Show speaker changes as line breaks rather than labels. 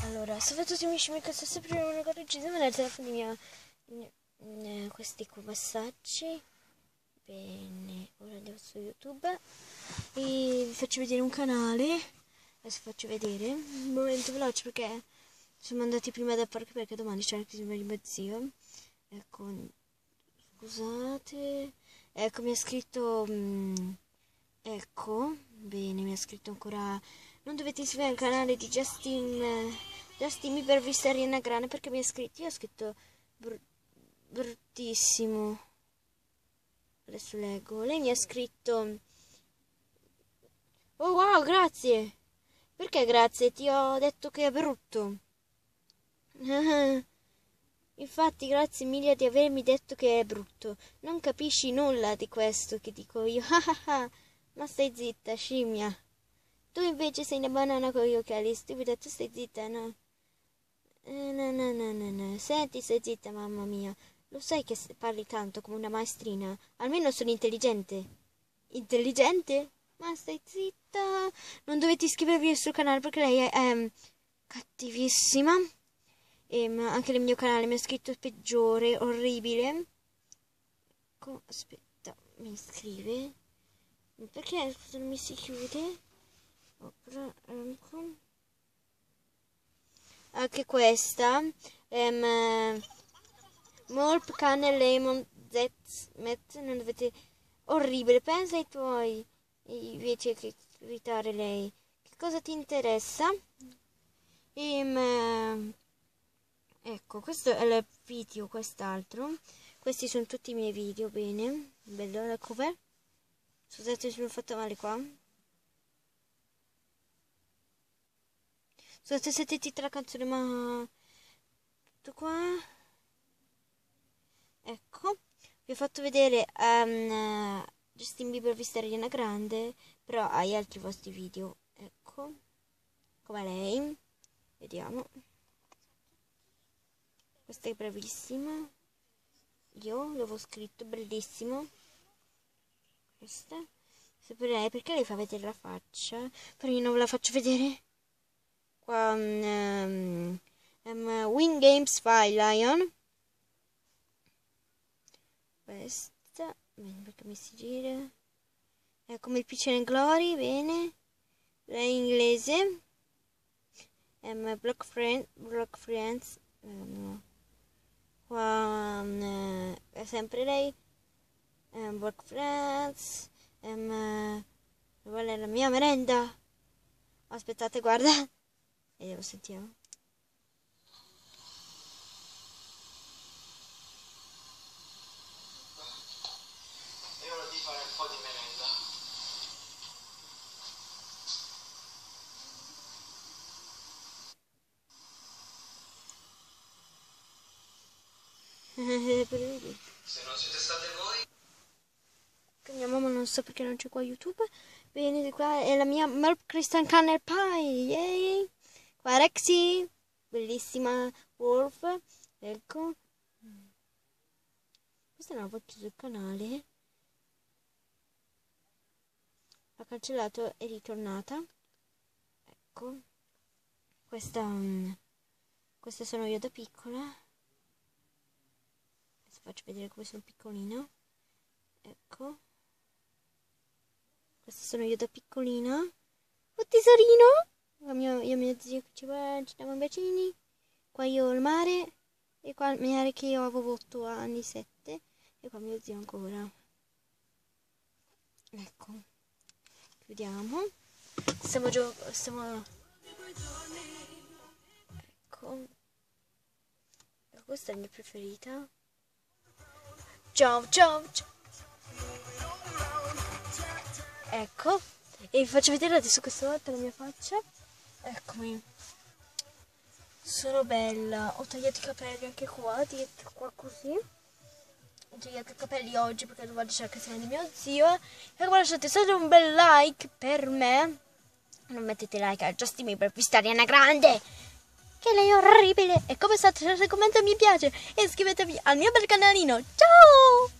Allora, salve a tutti amici, mi cazzo sempre una correggina nel telefono mia, questi qua passaggi. Bene, ora andiamo su YouTube e vi faccio vedere un canale. Adesso faccio vedere un momento veloce perché siamo andati prima da parco perché domani c'è il crisi di mio zio. Ecco, scusate, ecco mi ha scritto ecco, bene, mi ha scritto ancora: non dovete iscrivervi al canale di Justin Bieber vista Ariana Grande, perché mi ha scritto, io ho scritto bruttissimo. Adesso leggo. Lei mi ha scritto: oh wow, grazie. Perché grazie? Ti ho detto che è brutto. Infatti grazie mille di avermi detto che è brutto. Non capisci nulla di questo che dico io. Ma stai zitta, scimmia. Tu invece sei una banana con gli occhiali, stupida, tu stai zitta, no? No. Senti, stai zitta, mamma mia. Lo sai che parli tanto come una maestrina? Almeno sono intelligente. Intelligente? Ma stai zitta. Non dovete iscrivervi al suo canale perché lei è cattivissima. E anche nel mio canale mi ha scritto peggiore, orribile. Aspetta, mi iscrive. Perché scusa, non mi si chiude? Anche questa Molp Cane Lemon Met, non dovete, orribile, pensa ai tuoi invece che evitare lei. Che cosa ti interessa? Ecco, questo è il video, quest'altro. Questi sono tutti i miei video, bene, bello la cover. Scusate se mi ho fatto male qua. Scusate se ti titolo la canzone, ma tutto qua. Ecco, vi ho fatto vedere Justin Bieber vista Ariana Grande, però hai altri vostri video. Ecco, come lei. Vediamo. Questa è bravissima. Io l'avevo scritto, bellissimo. Questa. Sempre lei, perché lei fa vedere la faccia? Però io non ve la faccio vedere. Qua Win Games File Lion. Questa, bene, perché mi si gira. È come il Pitch and Glory, bene. Lei inglese. Block Friends. No. Qua è sempre lei. Block Friends. Qual è la mia merenda? Aspettate, guarda. E lo sentiamo.
È ora di fare un po' di merenda. Se non siete state voi.
Mia mamma non so perché non c'è qua YouTube. Bene, di qua è la mia Melp Christian Canner Pie. Yay! Qua Rexy, bellissima Wolf. Ecco. Questa è una voce del canale. L'ha cancellato e ritornata. Ecco. Questa sono io da piccola. Adesso faccio vedere come sono piccolina. Ecco. Questa sono io da piccolina. Oh tesorino! Io e mio zio che ci diamo bacini. Qua io ho il mare. E qua il mare che io avevo 8 anni, 7. E qua mio zio ancora. Ecco. Chiudiamo. Stiamo. Ecco. Questa è la mia preferita. Ciao. Ecco, e vi faccio vedere adesso questa volta la mia faccia. Eccomi, sono bella. Ho tagliato i capelli anche qua, dietro qua così. Ho tagliato i capelli oggi perché devo lasciare che sia di mio zio. E come lasciate solo un bel like per me. Non mettete like a Justin Bieber vista Ariana Grande, che lei è orribile. E come state, se commento mi piace e iscrivetevi al mio bel canalino. Ciao!